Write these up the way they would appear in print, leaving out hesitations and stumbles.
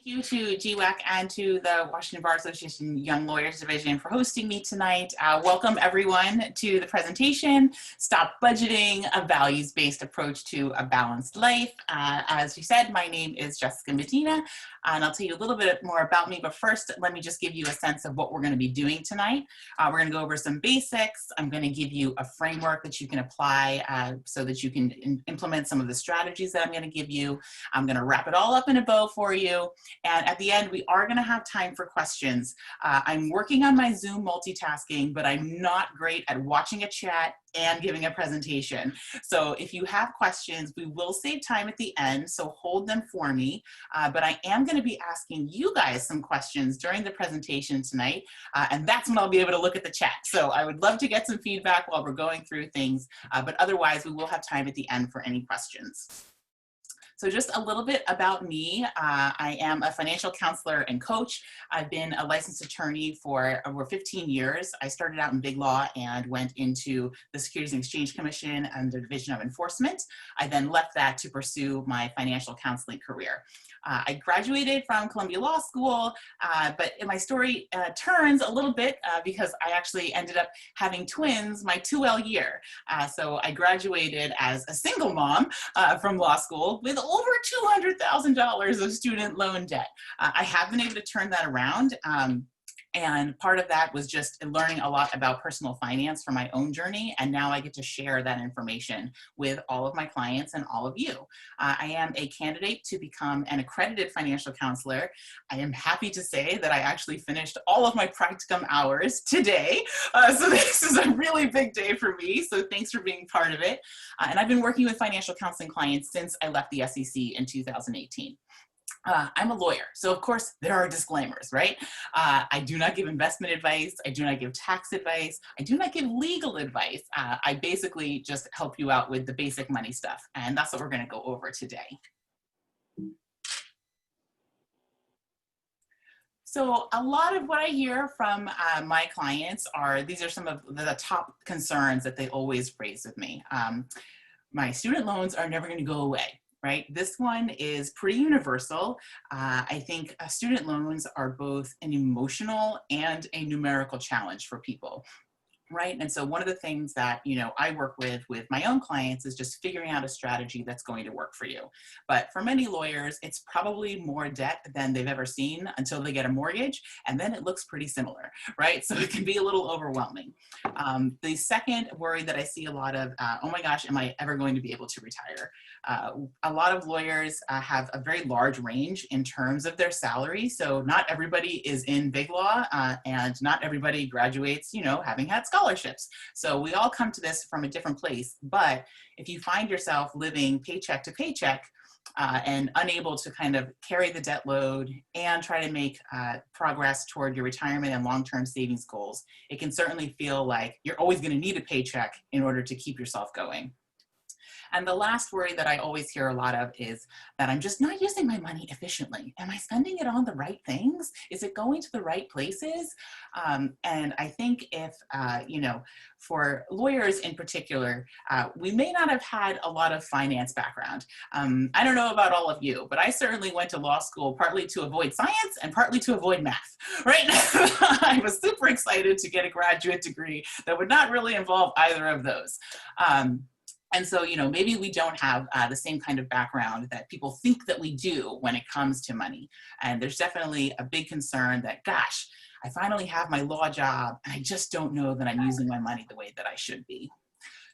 Thank you to GWAC and to the Washington Bar Association Young Lawyers Division for hosting me tonight. Welcome everyone to the presentation, Stop Budgeting, a Values-Based Approach to a Balanced Life. As you said, my name is Jessica Medina, and I'll tell you a little bit more about me, but first, let me just give you a sense of what we're gonna be doing tonight. We're gonna go over some basics. I'm gonna give you a framework that you can apply so that you can implement some of the strategies that I'm gonna give you. I'm gonna wrap it all up in a bow for you. And at the end, we are gonna have time for questions. I'm working on my Zoom multitasking, but I'm not great at watching a chat and giving a presentation. So if you have questions, we will save time at the end, so hold them for me. But I am gonna be asking you guys some questions during the presentation tonight, and that's when I'll be able to look at the chat. So I would love to get some feedback while we're going through things, but otherwise we will have time at the end for any questions. So just a little bit about me. I am a financial counselor and coach. I've been a licensed attorney for over 15 years. I started out in big law and went into the Securities and Exchange Commission and the Division of Enforcement. I then left that to pursue my financial counseling career. I graduated from Columbia Law School, but my story turns a little bit because I actually ended up having twins my 2L year. So I graduated as a single mom from law school with over $200,000 of student loan debt. I have been able to turn that around. And part of that was just learning a lot about personal finance for my own journey. And now I get to share that information with all of my clients and all of you. I am a candidate to become an accredited financial counselor. I am happy to say that I actually finished all of my practicum hours today. So this is a really big day for me. So thanks for being part of it. And I've been working with financial counseling clients since I left the SEC in 2018. I'm a lawyer, so of course there are disclaimers, right? I do not give investment advice, I do not give tax advice, I do not give legal advice. I basically just help you out with the basic money stuff, and that's what we're gonna go over today. So a lot of what I hear from my clients are, these are some of the top concerns that they always raise with me. My student loans are never gonna go away. Right? This one is pretty universal. I think student loans are both an emotional and a numerical challenge for people. Right? And so one of the things that, I work with my own clients is just figuring out a strategy that's going to work for you. But for many lawyers, it's probably more debt than they've ever seen until they get a mortgage, and then it looks pretty similar, right? So it can be a little overwhelming. The second worry that I see a lot of, oh my gosh, am I ever going to be able to retire? A lot of lawyers have a very large range in terms of their salary. So not everybody is in big law, and not everybody graduates, having had scholarships. So we all come to this from a different place. But if you find yourself living paycheck to paycheck and unable to kind of carry the debt load and try to make progress toward your retirement and long-term savings goals, it can certainly feel like you're always going to need a paycheck in order to keep yourself going. And the last worry that I always hear a lot of is that I'm just not using my money efficiently. Am I spending it on the right things? Is it going to the right places? And I think if, for lawyers in particular, we may not have had a lot of finance background. I don't know about all of you, but I certainly went to law school partly to avoid science and partly to avoid math, right? I was super excited to get a graduate degree that would not really involve either of those. And so, maybe we don't have the same kind of background that people think that we do when it comes to money. And there's definitely a big concern that, gosh, I finally have my law job and I just don't know that I'm using my money the way that I should be.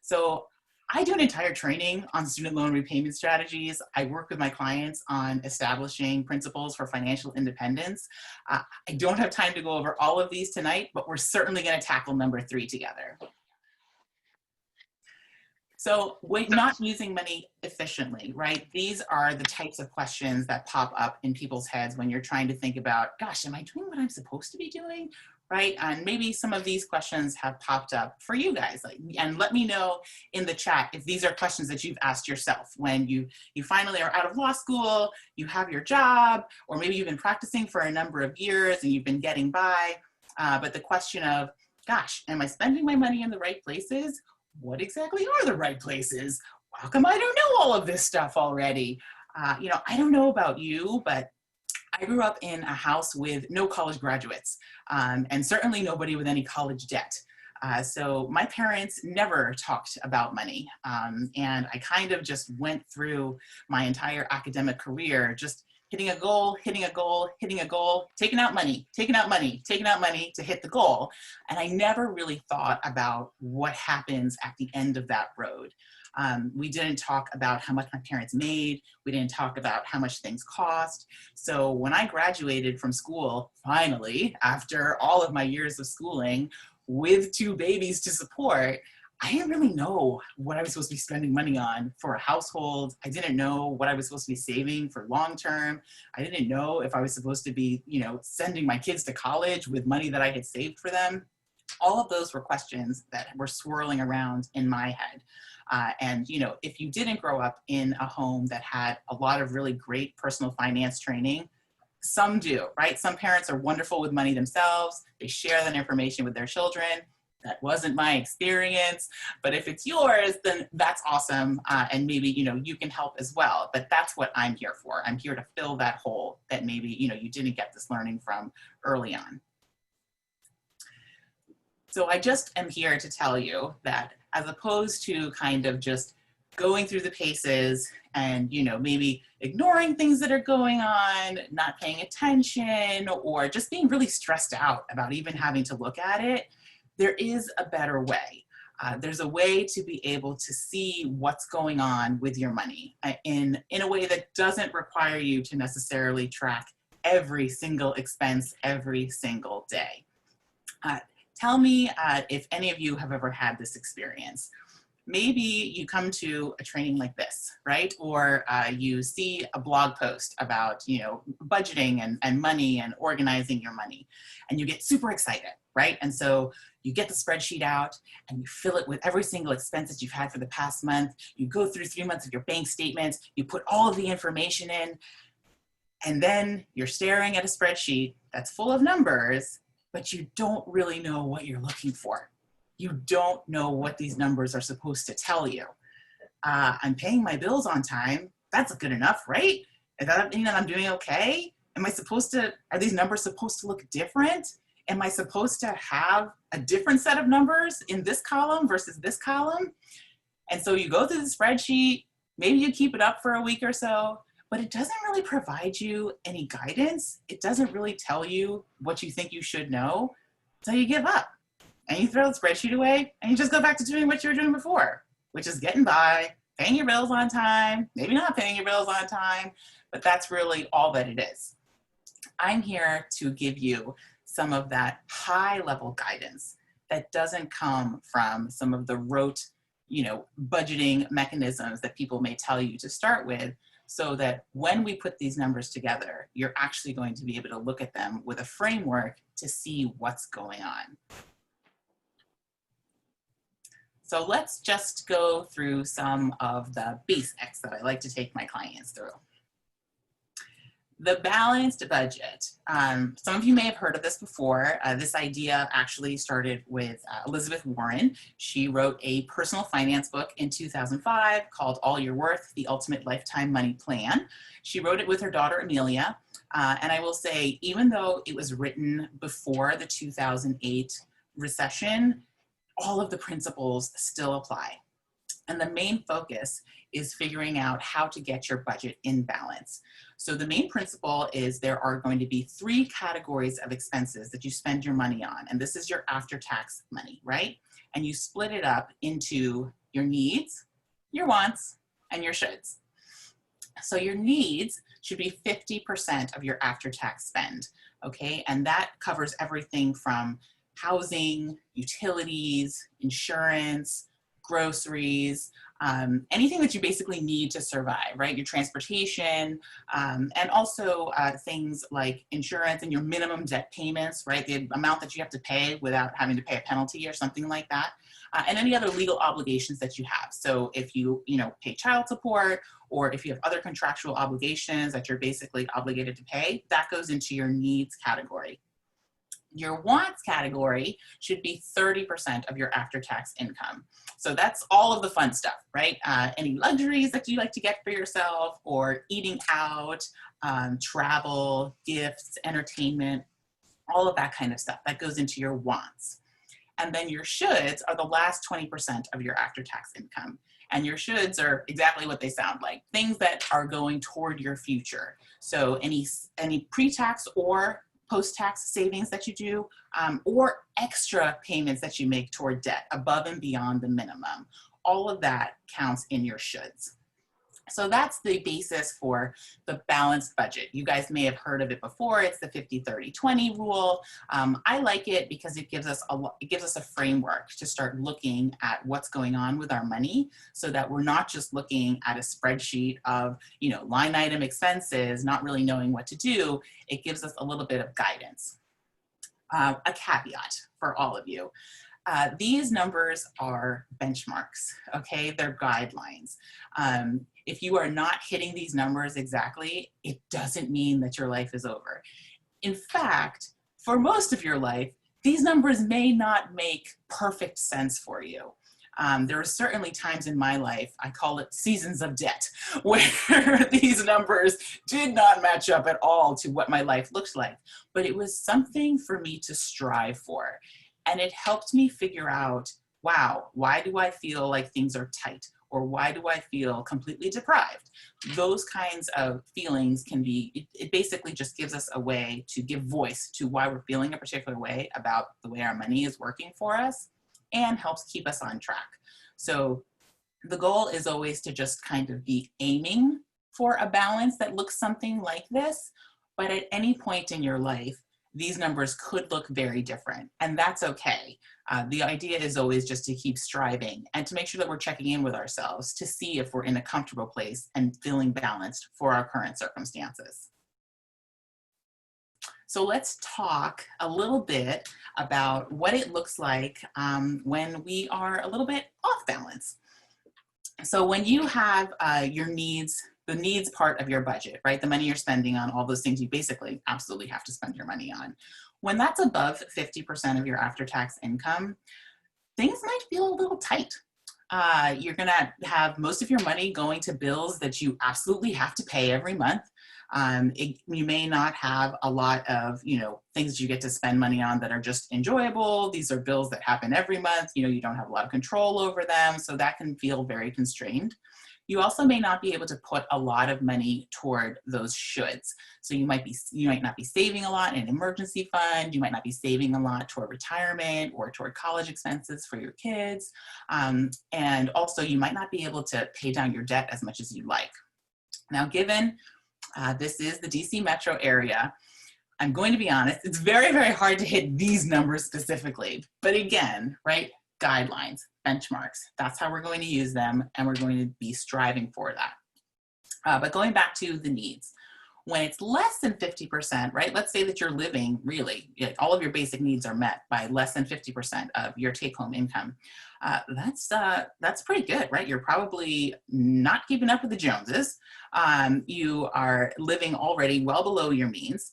So I do an entire training on student loan repayment strategies. I work with my clients on establishing principles for financial independence. I don't have time to go over all of these tonight, but we're certainly going to tackle number 3 together. So we're not using money efficiently, right? These are the types of questions that pop up in people's heads when you're trying to think about, gosh, am I doing what I'm supposed to be doing, right? And maybe some of these questions have popped up for you guys. And let me know in the chat if these are questions that you've asked yourself when you finally are out of law school, you have your job, or maybe you've been practicing for a number of years and you've been getting by. But the question of, gosh, am I spending my money in the right places? What exactly are the right places? How come I don't know all of this stuff already? I don't know about you, but I grew up in a house with no college graduates, and certainly nobody with any college debt. So my parents never talked about money. And I kind of just went through my entire academic career, just hitting a goal, hitting a goal, hitting a goal, taking out money, taking out money, taking out money to hit the goal. And I never really thought about what happens at the end of that road. We didn't talk about how much my parents made. We didn't talk about how much things cost. So when I graduated from school, finally, after all of my years of schooling, with 2 babies to support, I didn't really know what I was supposed to be spending money on for a household. I didn't know what I was supposed to be saving for long term. I didn't know if I was supposed to be, sending my kids to college with money that I had saved for them. All of those were questions that were swirling around in my head. And if you didn't grow up in a home that had a lot of really great personal finance training, some do, right? Some parents are wonderful with money themselves. They share that information with their children. That wasn't my experience, but if it's yours, then that's awesome. And maybe, you can help as well, but that's what I'm here for. I'm here to fill that hole that maybe, you didn't get this learning from early on. So I just am here to tell you that as opposed to kind of just going through the paces and, maybe ignoring things that are going on, not paying attention, or just being really stressed out about even having to look at it, there is a better way. There's a way to be able to see what's going on with your money in a way that doesn't require you to necessarily track every single expense every single day. Tell me if any of you have ever had this experience. Maybe you come to a training like this, right? Or you see a blog post about, budgeting and money and organizing your money, and you get super excited, right? And so you get the spreadsheet out and you fill it with every single expense that you've had for the past month. You go through 3 months of your bank statements, you put all of the information in, and then you're staring at a spreadsheet that's full of numbers, but you don't really know what you're looking for. You don't know what these numbers are supposed to tell you. I'm paying my bills on time. That's good enough, right? Does that mean that I'm doing okay? Are these numbers supposed to look different? Am I supposed to have a different set of numbers in this column versus this column? And so you go through the spreadsheet, maybe you keep it up for a week or so, but it doesn't really provide you any guidance. It doesn't really tell you what you think you should know. So you give up and you throw the spreadsheet away and you just go back to doing what you were doing before, which is getting by, paying your bills on time, maybe not paying your bills on time, but that's really all that it is. I'm here to give you some of that high level guidance that doesn't come from some of the rote, budgeting mechanisms that people may tell you to start with, so that when we put these numbers together, you're actually going to be able to look at them with a framework to see what's going on. So let's just go through some of the basics that I like to take my clients through. The balanced budget. Some of you may have heard of this before. This idea actually started with Elizabeth Warren. She wrote a personal finance book in 2005 called All Your Worth, The Ultimate Lifetime Money Plan. She wrote it with her daughter, Amelia. And I will say, even though it was written before the 2008 recession, all of the principles still apply. And the main focus is figuring out how to get your budget in balance. So the main principle is there are going to be 3 categories of expenses that you spend your money on. And this is your after-tax money, right? And you split it up into your needs, your wants, and your shoulds. So your needs should be 50% of your after-tax spend, okay? And that covers everything from housing, utilities, insurance, groceries, anything that you basically need to survive, right? Your transportation, and also things like insurance and your minimum debt payments, right? The amount that you have to pay without having to pay a penalty or something like that, and any other legal obligations that you have. So if you pay child support, or if you have other contractual obligations that you're basically obligated to pay, that goes into your needs category. Your wants category should be 30% of your after-tax income. So that's all of the fun stuff, right? Any luxuries that you like to get for yourself, or eating out, travel, gifts, entertainment, all of that kind of stuff. That goes into your wants. And then your shoulds are the last 20% of your after-tax income. And your shoulds are exactly what they sound like, things that are going toward your future. So any pre-tax or post-tax savings that you do, or extra payments that you make toward debt above and beyond the minimum, all of that counts in your shoulds. So that's the basis for the balanced budget. You guys may have heard of it before. It's the 50-30-20 rule. I like it because it gives us a framework to start looking at what's going on with our money, so that we're not just looking at a spreadsheet of, line item expenses, not really knowing what to do. It gives us a little bit of guidance. A caveat for all of you. These numbers are benchmarks, okay? They're guidelines. If you are not hitting these numbers exactly, it doesn't mean that your life is over. In fact, for most of your life, these numbers may not make perfect sense for you. There are certainly times in my life, I call it seasons of debt, where these numbers did not match up at all to what my life looked like. But it was something for me to strive for. And it helped me figure out, wow, why do I feel like things are tight? Or why do I feel completely deprived? Those kinds of feelings can be, it basically just gives us a way to give voice to why we're feeling a particular way about the way our money is working for us, and helps keep us on track. So the goal is always to just kind of be aiming for a balance that looks something like this, but at any point in your life, these numbers could look very different, and that's okay. The idea is always just to keep striving and to make sure that we're checking in with ourselves to see if we're in a comfortable place and feeling balanced for our current circumstances. So let's talk a little bit about what it looks like when we are a little bit off balance. So when you have your needs, the needs part of your budget, right? The money you're spending on all those things you basically absolutely have to spend your money on. When that's above 50% of your after-tax income, things might feel a little tight. You're gonna have most of your money going to bills that you absolutely have to pay every month. You may not have a lot of, things that you get to spend money on that are just enjoyable. These are bills that happen every month. You don't have a lot of control over them, so that can feel very constrained. You also may not be able to put a lot of money toward those shoulds. So you might not be saving a lot in an emergency fund. You might not be saving a lot toward retirement or toward college expenses for your kids. And also you might not be able to pay down your debt as much as you like. Now, given this is the DC metro area, I'm going to be honest, it's very, very hard to hit these numbers specifically. But again, right, guidelines, benchmarks, that's how we're going to use them, and we're going to be striving for that. But going back to the needs, when it's less than 50%, right, let's say that you're living really, all of your basic needs are met by less than 50% of your take-home income. That's pretty good, right? You're probably not keeping up with the Joneses. You are living already well below your means,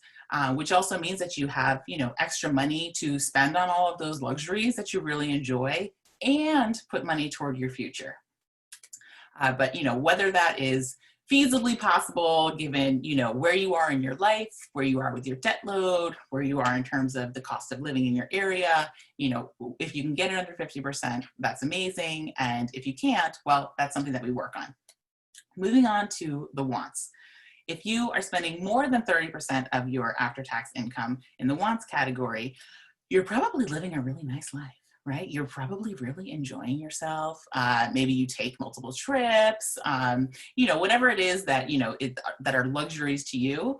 which also means that you have, extra money to spend on all of those luxuries that you really enjoy and put money toward your future. But, whether that is feasibly possible given, where you are in your life, where you are with your debt load, where you are in terms of the cost of living in your area, if you can get it under 50%, that's amazing. And if you can't, well, that's something that we work on. Moving on to the wants. If you are spending more than 30% of your after-tax income in the wants category, you're probably living a really nice life, right? You're probably really enjoying yourself. Maybe you take multiple trips, whatever it is that, that are luxuries to you,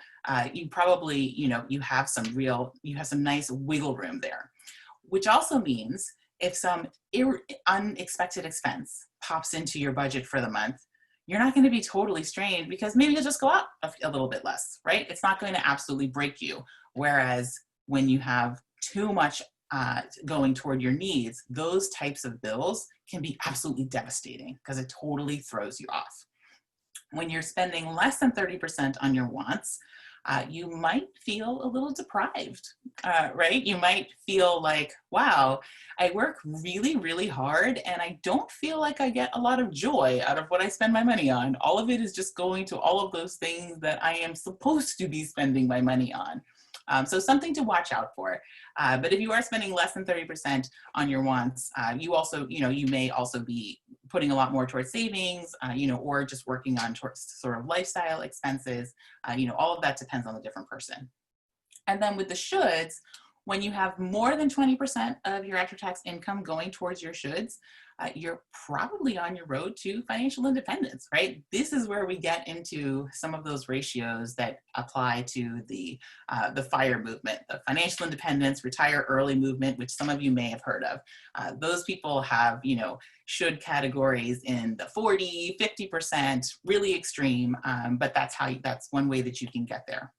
you probably, you have some nice wiggle room there, which also means if some unexpected expense pops into your budget for the month, you're not going to be totally strained because maybe you'll just go out a little bit less, right? It's not going to absolutely break you. Whereas when you have too much going toward your needs, those types of bills can be absolutely devastating because it totally throws you off. When you're spending less than 30% on your wants, you might feel a little deprived, right? You might feel like, wow, I work really, really hard and I don't feel like I get a lot of joy out of what I spend my money on. All of it is just going to all of those things that I am supposed to be spending my money on. So something to watch out for. But if you are spending less than 30% on your wants, you also, you may also be putting a lot more towards savings, or just working on towards sort of lifestyle expenses. All of that depends on the different person. And then with the shoulds, when you have more than 20% of your after-tax income going towards your shoulds, you're probably on your road to financial independence, right? This is where we get into some of those ratios that apply to the FIRE movement, the financial independence, retire early movement, which some of you may have heard of. Those people have, should categories in the 40, 50%, really extreme, but that's one way that you can get there.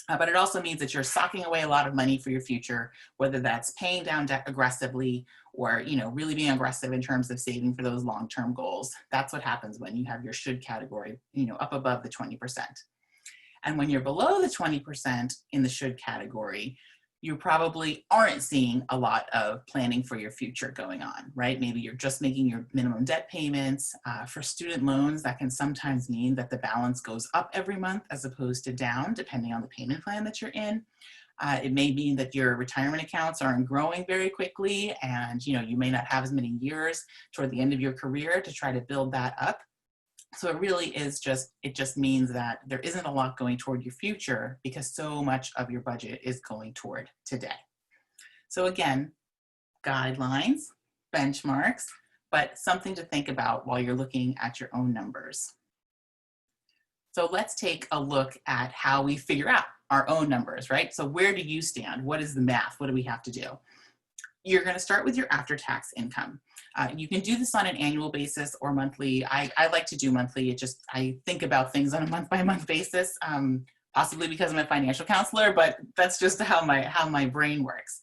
But it also means that you're socking away a lot of money for your future, whether that's paying down debt aggressively or, really being aggressive in terms of saving for those long-term goals. That's what happens when you have your should category, up above the 20%. And when you're below the 20% in the should category, you probably aren't seeing a lot of planning for your future going on, right? Maybe you're just making your minimum debt payments. For student loans, that can sometimes mean that the balance goes up every month as opposed to down, depending on the payment plan that you're in. It may mean that your retirement accounts aren't growing very quickly and you may not have as many years toward the end of your career to try to build that up. So it really is it just means that there isn't a lot going toward your future because so much of your budget is going toward today. So again, guidelines, benchmarks, but something to think about while you're looking at your own numbers. So let's take a look at how we figure out our own numbers, right? So where do you stand? What is the math? What do we have to do? You're going to start with your after-tax income. You can do this on an annual basis or monthly. I like to do monthly. I think about things on a month-by-month basis, possibly because I'm a financial counselor, but that's just how my brain works.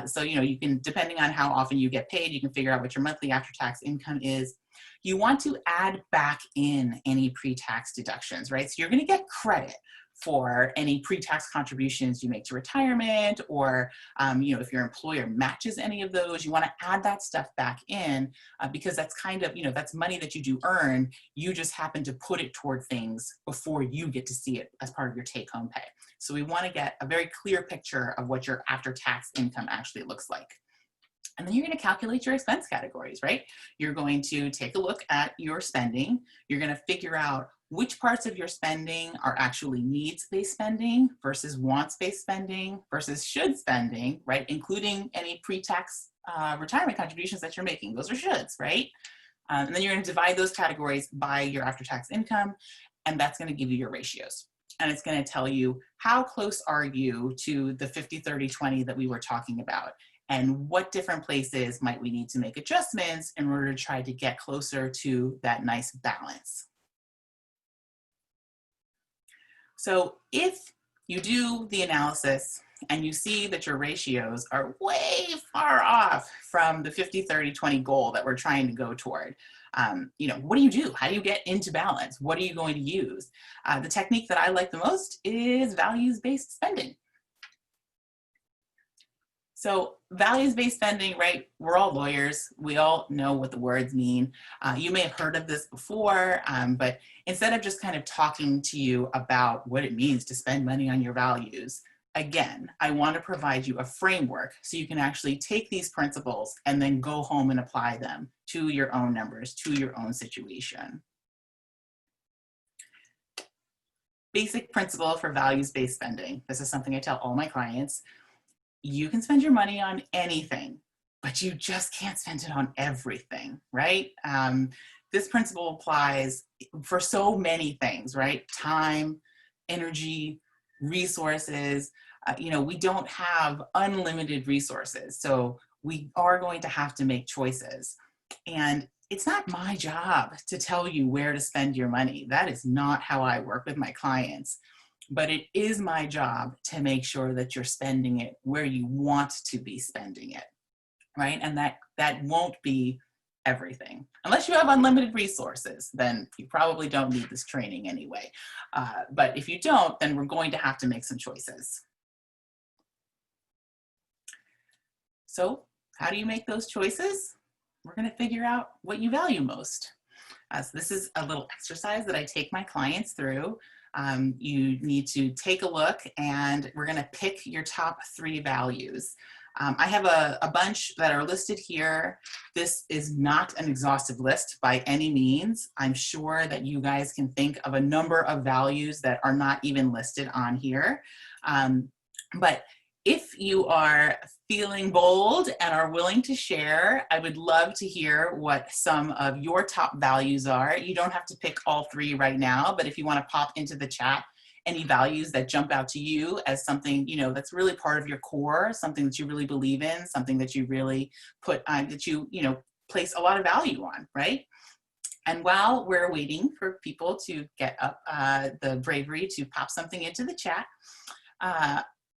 So, you can, depending on how often you get paid, you can figure out what your monthly after-tax income is. You want to add back in any pre-tax deductions, right? So you're going to get credit for any pre-tax contributions you make to retirement, or if your employer matches any of those, you want to add that stuff back in because that's kind of, that's money that you do earn. You just happen to put it toward things before you get to see it as part of your take-home pay. So we want to get a very clear picture of what your after-tax income actually looks like. And then you're going to calculate your expense categories, right? You're going to take a look at your spending. You're going to figure out which parts of your spending are actually needs-based spending versus wants-based spending versus should spending, right? Including any pre-tax retirement contributions that you're making. Those are shoulds, right? And then you're going to divide those categories by your after-tax income, and that's going to give you your ratios. And it's going to tell you how close are you to the 50, 30, 20 that we were talking about, and what different places might we need to make adjustments in order to try to get closer to that nice balance. So if you do the analysis and you see that your ratios are way far off from the 50, 30, 20 goal that we're trying to go toward, what do you do? How do you get into balance? What are you going to use? The technique that I like the most is values-based spending. So values-based spending, right? We're all lawyers. We all know what the words mean. You may have heard of this before, but instead of just kind of talking to you about what it means to spend money on your values, again, I want to provide you a framework so you can actually take these principles and then go home and apply them to your own numbers, to your own situation. Basic principle for values-based spending. This is something I tell all my clients. You can spend your money on anything, but you just can't spend it on everything, right? This principle applies for so many things, right? Time, energy, resources. We don't have unlimited resources, so we are going to have to make choices. And it's not my job to tell you where to spend your money. That is not how I work with my clients. But it is my job to make sure that you're spending it where you want to be spending it, right? And that won't be everything. Unless you have unlimited resources, then you probably don't need this training anyway. But if you don't, then we're going to have to make some choices. So how do you make those choices? We're going to figure out what you value most. So this is a little exercise that I take my clients through. You need to take a look, and we're going to pick your top 3 values. I have a bunch that are listed here. This is not an exhaustive list by any means. I'm sure that you guys can think of a number of values that are not even listed on here. But if you are feeling bold and are willing to share, I would love to hear what some of your top values are. You don't have to pick all 3 right now, but if you want to pop into the chat any values that jump out to you as something, you know, that's really part of your core, something that you really believe in, something that you really put on, that you know, place a lot of value on, right? And while we're waiting for people to get up the bravery to pop something into the chat,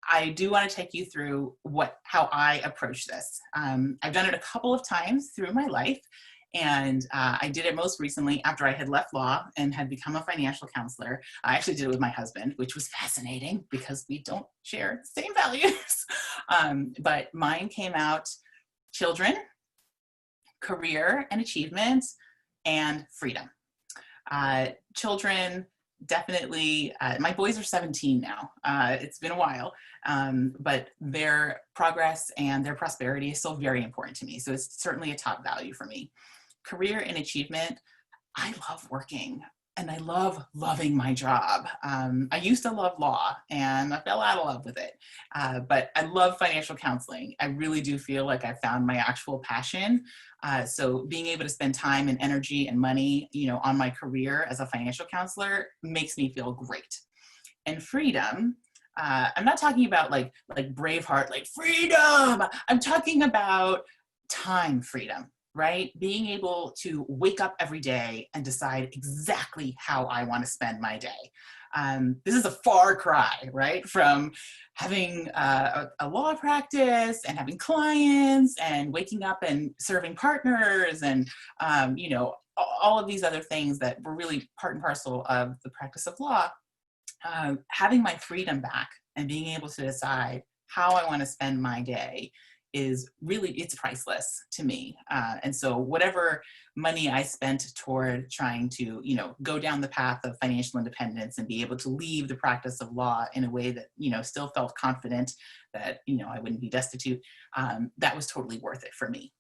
I do want to take you through how I approach this. I've done it a couple of times through my life, and I did it most recently after I had left law and had become a financial counselor. I actually did it with my husband, which was fascinating because we don't share the same values. But mine came out: children, career and achievement, and freedom. Children, definitely, my boys are 17 now. It's been a while, but their progress and their prosperity is still very important to me. So it's certainly a top value for me. Career and achievement, I love working and I love loving my job. I used to love law and I fell out of love with it, but I love financial counseling. I really do feel like I found my actual passion. So being able to spend time and energy and money, you know, on my career as a financial counselor makes me feel great. And freedom, I'm not talking about like Braveheart, like freedom. I'm talking about time freedom, right? Being able to wake up every day and decide exactly how I want to spend my day. This is a far cry, right, from having a law practice and having clients and waking up and serving partners and, you know, all of these other things that were really part and parcel of the practice of law. Having my freedom back and being able to decide how I want to spend my day is really, it's priceless to me. And so whatever money I spent toward trying to, you know, go down the path of financial independence and be able to leave the practice of law in a way that, you know, still felt confident that, you know, I wouldn't be destitute, that was totally worth it for me.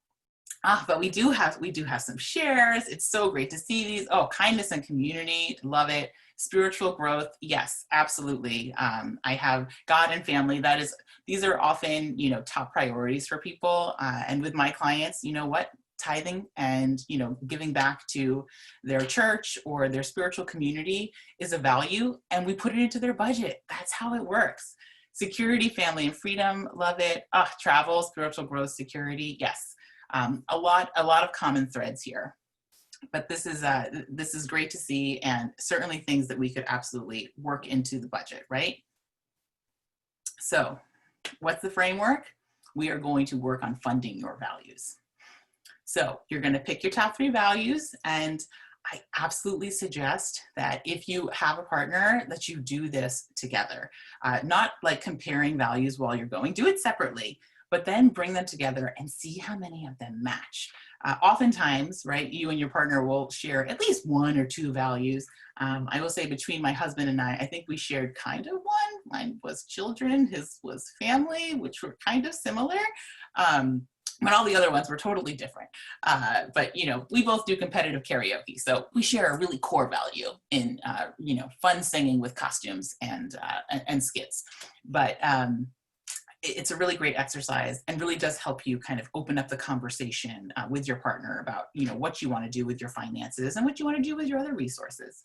But we do have some shares. It's so great to see these. Oh, kindness and community, love it. Spiritual growth, yes, absolutely. I have God and family. These are often, you know, top priorities for people. And with my clients, you know what? Tithing and, you know, giving back to their church or their spiritual community is a value, and we put it into their budget. That's how it works. Security, family, and freedom, love it. Travel, spiritual growth, security, yes. A lot of common threads here, but this is great to see, and certainly things that we could absolutely work into the budget, right? So what's the framework? We are going to work on funding your values. So you're going to pick your top 3 values, and I absolutely suggest that if you have a partner that you do this together, not like comparing values while you're going, do it separately, but then bring them together and see how many of them match. Oftentimes, right, you and your partner will share at least 1 or 2 values. I will say between my husband and I think we shared kind of one. Mine was children, his was family, which were kind of similar. But all the other ones were totally different. But, you know, we both do competitive karaoke. So we share a really core value in, you know, fun singing with costumes and skits. But it's a really great exercise and really does help you kind of open up the conversation with your partner about, you know, what you want to do with your finances and what you want to do with your other resources.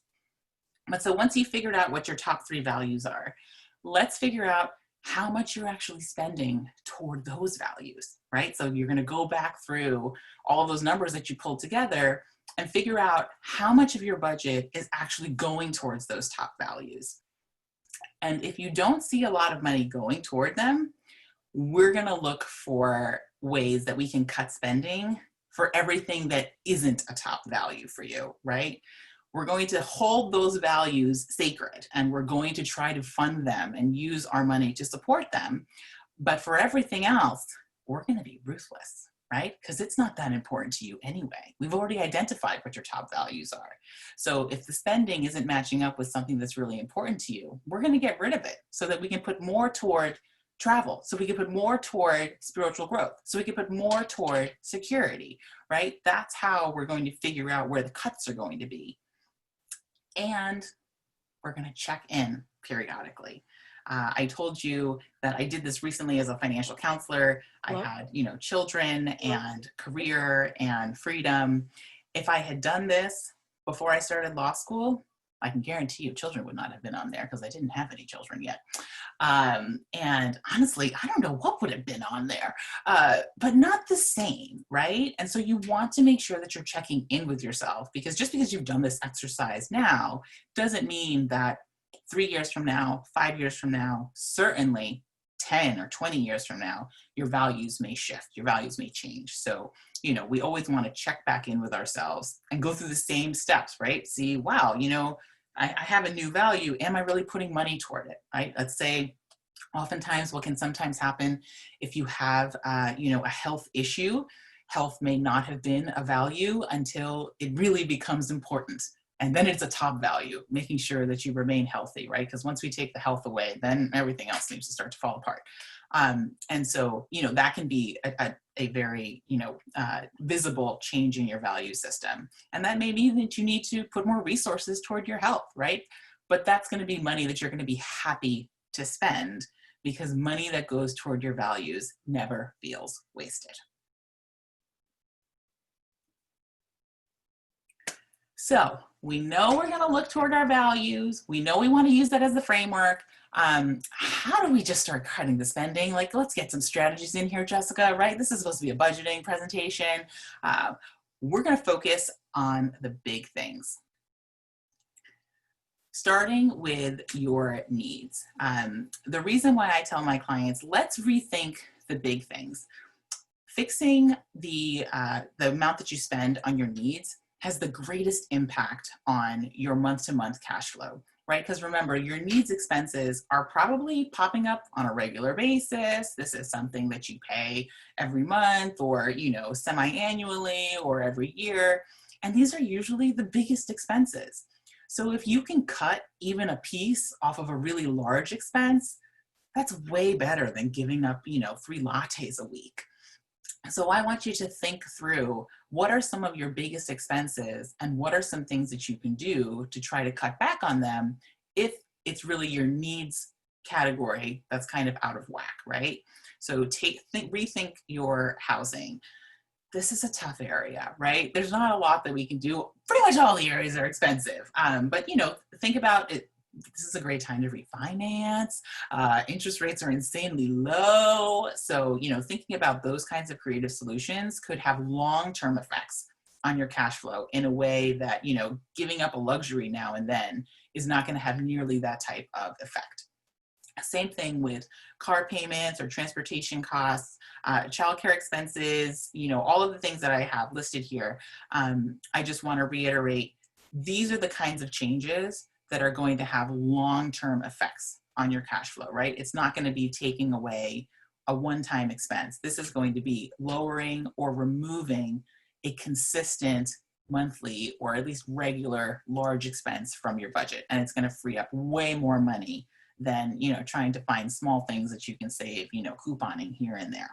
But so once you've figured out what your top 3 values are, let's figure out how much you're actually spending toward those values, right? So you're going to go back through all those numbers that you pulled together and figure out how much of your budget is actually going towards those top values. And if you don't see a lot of money going toward them, we're going to look for ways that we can cut spending for everything that isn't a top value for you, right? We're going to hold those values sacred, and we're going to try to fund them and use our money to support them. But for everything else, we're going to be ruthless, right? Because it's not that important to you anyway. We've already identified what your top values are. So if the spending isn't matching up with something that's really important to you, we're going to get rid of it so that we can put more toward travel, so we can put more toward spiritual growth, so we can put more toward security, right? That's how we're going to figure out where the cuts are going to be. And we're going to check in periodically. I told you that I did this recently as a financial counselor. I had, children and career and freedom. If I had done this before I started law school, I can guarantee you children would not have been on there because I didn't have any children yet. And honestly, I don't know what would have been on there, but not the same, right? And so you want to make sure that you're checking in with yourself, because just because you've done this exercise now doesn't mean that 3 years from now, 5 years from now, certainly 10 or 20 years from now, your values may shift, your values may change. So, we always want to check back in with ourselves and go through the same steps, right? See, wow, I have a new value. Am I really putting money toward it, right? Let's say oftentimes what can sometimes happen if you have, a health issue, health may not have been a value until it really becomes important. And then it's a top value, making sure that you remain healthy, right? Because once we take the health away, then everything else seems to start to fall apart. And so, that can be a very, visible change in your value system. And that may mean that you need to put more resources toward your health, right? But that's going to be money that you're going to be happy to spend, because money that goes toward your values never feels wasted. So we know we're going to look toward our values. We know we want to use that as the framework. How do we just start cutting the spending? Like, let's get some strategies in here, Jessica, right? This is supposed to be a budgeting presentation. We're going to focus on the big things. Starting with your needs. The reason why I tell my clients, let's rethink the big things. Fixing the amount that you spend on your needs has the greatest impact on your month-to-month cash flow, right? Because remember, your needs expenses are probably popping up on a regular basis. This is something that you pay every month or, semi-annually or every year. And these are usually the biggest expenses. So if you can cut even a piece off of a really large expense, that's way better than giving up, 3 lattes a week. So I want you to think through, what are some of your biggest expenses and what are some things that you can do to try to cut back on them if it's really your needs category that's kind of out of whack, right? So rethink your housing. This is a tough area, right? There's not a lot that we can do. Pretty much all the areas are expensive, but think about it. This is a great time to refinance. Interest rates are insanely low. So, thinking about those kinds of creative solutions could have long-term effects on your cash flow in a way that, giving up a luxury now and then is not going to have nearly that type of effect. Same thing with car payments or transportation costs, childcare expenses, all of the things that I have listed here. I just want to reiterate, these are the kinds of changes that are going to have long-term effects on your cash flow, right? It's not going to be taking away a one-time expense. This is going to be lowering or removing a consistent monthly or at least regular large expense from your budget. And it's going to free up way more money than, trying to find small things that you can save, couponing here and there.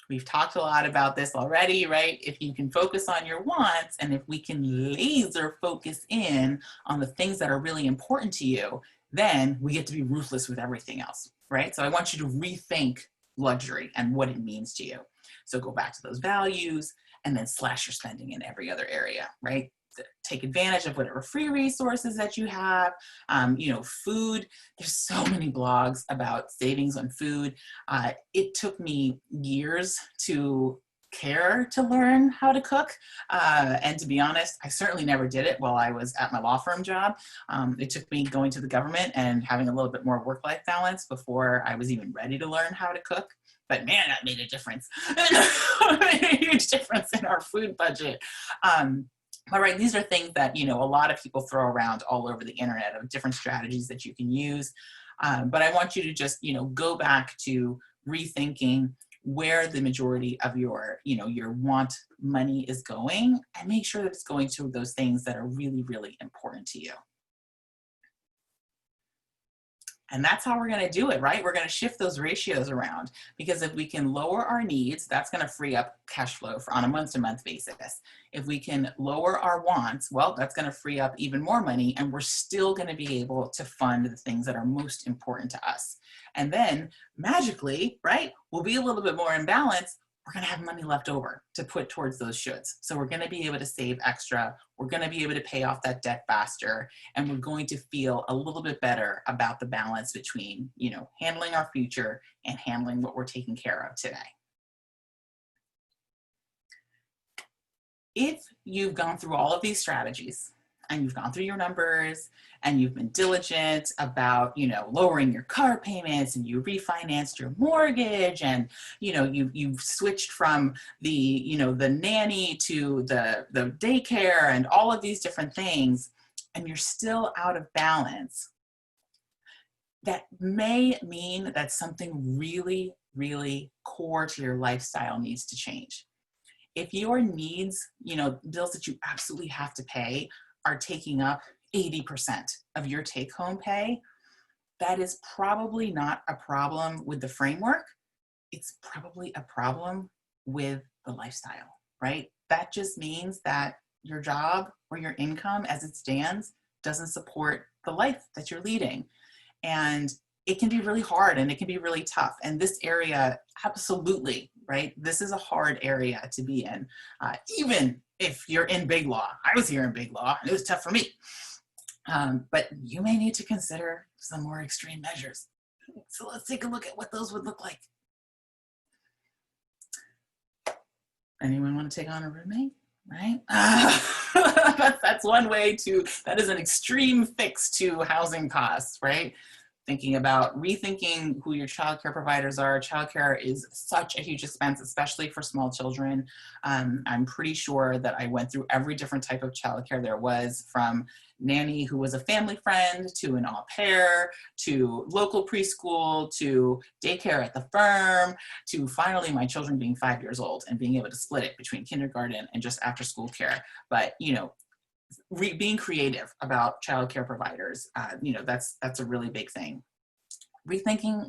We've talked a lot about this already, right? If you can focus on your wants and if we can laser focus in on the things that are really important to you, then we get to be ruthless with everything else, right? So I want you to rethink luxury and what it means to you. So go back to those values and then slash your spending in every other area, right? Take advantage of whatever free resources that you have. Food, there's so many blogs about savings on food. It took me years to care to learn how to cook. And to be honest, I certainly never did it while I was at my law firm job. It took me going to the government and having a little bit more work-life balance before I was even ready to learn how to cook. But man, that made a difference. It made a huge difference in our food budget. All right, these are things that, a lot of people throw around all over the internet of different strategies that you can use. But I want you to just, go back to rethinking where the majority of your want money is going, and make sure that it's going to those things that are really, really important to you. And that's how we're going to do it, right? We're going to shift those ratios around, because if we can lower our needs, that's going to free up cash flow on a month-to-month basis. If we can lower our wants, well, that's going to free up even more money, and we're still going to be able to fund the things that are most important to us. And then magically, right, we'll be a little bit more in balance. We're going to have money left over to put towards those shoulds. So we're going to be able to save extra. We're going to be able to pay off that debt faster. And we're going to feel a little bit better about the balance between, handling our future and handling what we're taking care of today. If you've gone through all of these strategies, and you've gone through your numbers, and you've been diligent about, lowering your car payments, and you refinanced your mortgage, and, you've switched from the, the nanny to the daycare and all of these different things, and you're still out of balance, that may mean that something really, really core to your lifestyle needs to change. If your needs, bills that you absolutely have to pay, are taking up 80% of your take-home pay, that is probably not a problem with the framework. It's probably a problem with the lifestyle, right? That just means that your job or your income as it stands doesn't support the life that you're leading. And it can be really hard, and it can be really tough. And this area, absolutely, right? This is a hard area to be in, even if you're in big law. I was here in big law, and it was tough for me. But you may need to consider some more extreme measures. So let's take a look at what those would look like. Anyone want to take on a roommate? Right? That's one way that is an extreme fix to housing costs, right? Thinking about rethinking who your childcare providers are. Childcare is such a huge expense, especially for small children. I'm pretty sure that I went through every different type of childcare there was, from nanny who was a family friend, to an au pair, to local preschool, to daycare at the firm, to finally my children being 5 years old and being able to split it between kindergarten and just after school care. But, being creative about childcare providers, that's a really big thing. Rethinking,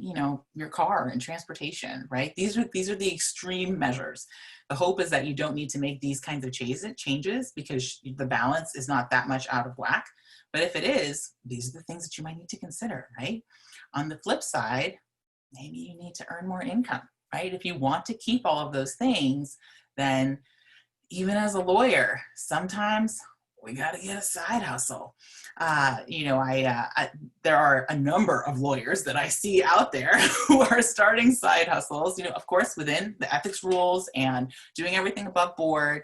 your car and transportation, right? These are the extreme measures. The hope is that you don't need to make these kinds of changes because the balance is not that much out of whack. But if it is, these are the things that you might need to consider, right? On the flip side, maybe you need to earn more income, right? If you want to keep all of those things, then even as a lawyer, sometimes we got to get a side hustle. There are a number of lawyers that I see out there who are starting side hustles, of course, within the ethics rules and doing everything above board.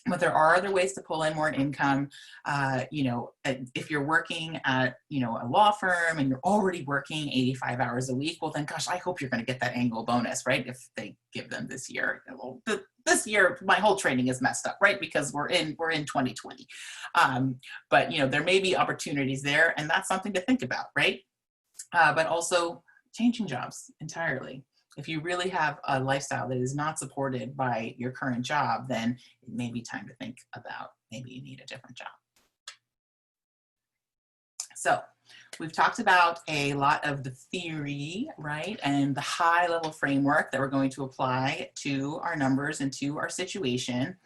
But there are other ways to pull in more income. If you're working at, a law firm and you're already working 85 hours a week, well then, gosh, I hope you're going to get that annual bonus, right? If they give them this year. Well, this year, my whole training is messed up, right? Because we're in 2020. But, there may be opportunities there, and that's something to think about, right? But also changing jobs entirely. If you really have a lifestyle that is not supported by your current job, then it may be time to think about maybe you need a different job. So we've talked about a lot of the theory, right, and the high level framework that we're going to apply to our numbers and to our situation.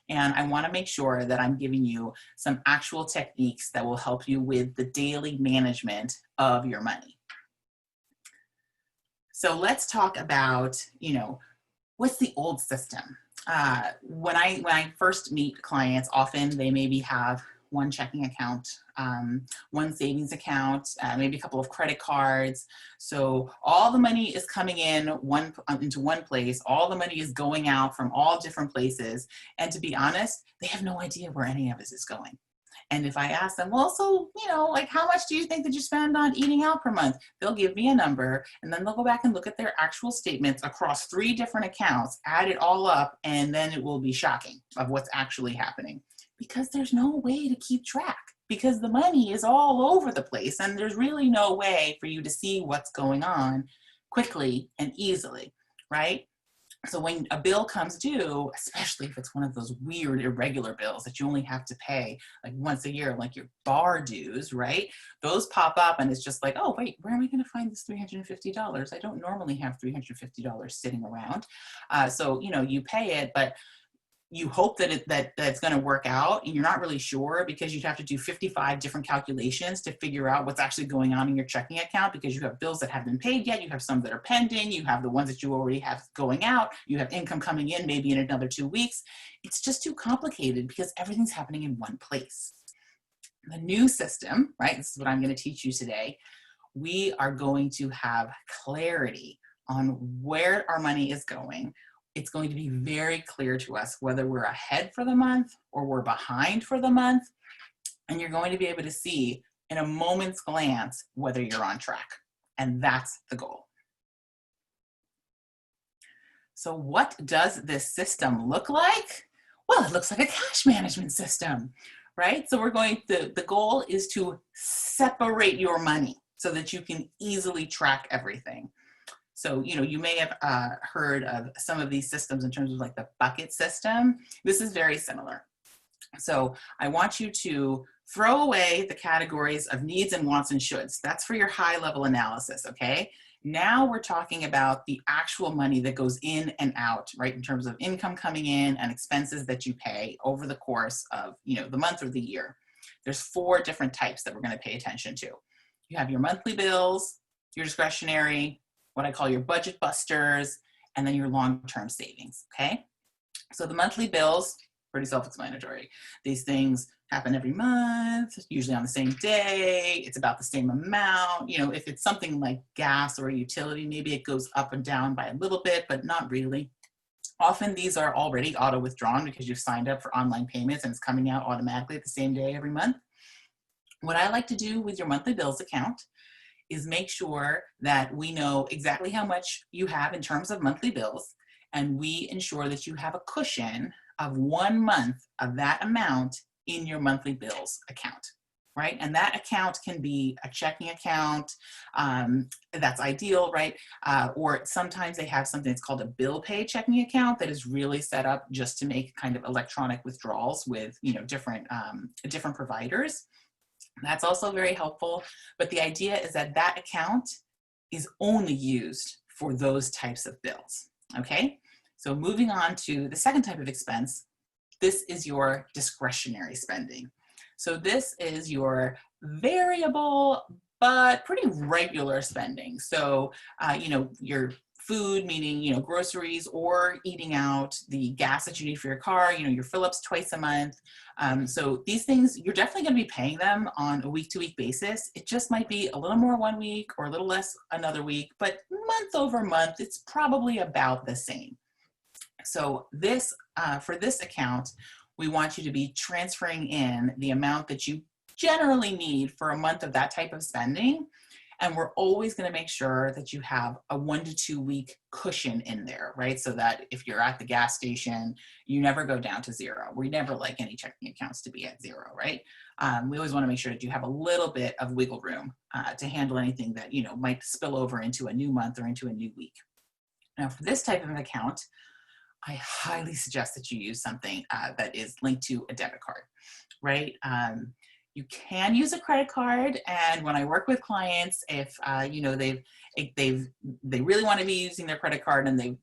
And I want to make sure that I'm giving you some actual techniques that will help you with the daily management of your money. So let's talk about, what's the old system? When I first meet clients, often they maybe have one checking account, one savings account, maybe a couple of credit cards. So all the money is coming in into one place. All the money is going out from all different places. And to be honest, they have no idea where any of this is going. And if I ask them, well, so, like how much do you think that you spend on eating out per month? They'll give me a number, and then they'll go back and look at their actual statements across 3 different accounts, add it all up, and then it will be shocking of what's actually happening, because there's no way to keep track, because the money is all over the place and there's really no way for you to see what's going on quickly and easily, right? So when a bill comes due, especially if it's one of those weird irregular bills that you only have to pay like once a year, like your bar dues, right? Those pop up and it's just like, oh, wait, where am I going to find this $350? I don't normally have $350 sitting around. So, you pay it, but you hope that it's going to work out, and you're not really sure because you'd have to do 55 different calculations to figure out what's actually going on in your checking account, because you have bills that haven't been paid yet, you have some that are pending, you have the ones that you already have going out, you have income coming in maybe in another 2 weeks. It's just too complicated because everything's happening in one place. The new system, right, this is what I'm going to teach you today, we are going to have clarity on where our money is going. It's going to be very clear to us whether we're ahead for the month or we're behind for the month. And you're going to be able to see in a moment's glance whether you're on track. And that's the goal. So what does this system look like? Well, it looks like a cash management system, right? So the goal is to separate your money so that you can easily track everything. So, you may have heard of some of these systems in terms of like the bucket system. This is very similar. So I want you to throw away the categories of needs and wants and shoulds. That's for your high level analysis, okay? Now we're talking about the actual money that goes in and out, right? In terms of income coming in and expenses that you pay over the course of, the month or the year. There's 4 different types that we're going to pay attention to. You have your monthly bills, your discretionary, what I call your budget busters, and then your long-term savings, okay? So the monthly bills, pretty self-explanatory. These things happen every month, usually on the same day. It's about the same amount. If it's something like gas or a utility, maybe it goes up and down by a little bit, but not really. Often these are already auto-withdrawn because you've signed up for online payments and it's coming out automatically the same day every month. What I like to do with your monthly bills account is make sure that we know exactly how much you have in terms of monthly bills, and we ensure that you have a cushion of 1 month of that amount in your monthly bills account, right? And that account can be a checking account, that's ideal, right? Or sometimes they have something that's called a bill pay checking account that is really set up just to make kind of electronic withdrawals with, different providers. That's also very helpful, but the idea is that that account is only used for those types of bills, okay? So moving on to the second type of expense, this is your discretionary spending. So this is your variable but pretty regular spending. So, your food, meaning, groceries or eating out, the gas that you need for your car, your fill-ups twice a month. So these things, you're definitely going to be paying them on a week-to-week basis. It just might be a little more one week or a little less another week, but month over month, it's probably about the same. So this, for this account, we want you to be transferring in the amount that you generally need for a month of that type of spending. And we're always going to make sure that you have a 1 to 2 week cushion in there, right? So that if you're at the gas station, you never go down to zero. We never like any checking accounts to be at zero, right? We always want to make sure that you have a little bit of wiggle room to handle anything that, might spill over into a new month or into a new week. Now, for this type of an account, I highly suggest that you use something that is linked to a debit card, right? You can use a credit card, and when I work with clients, if they really want to be using their credit card and they've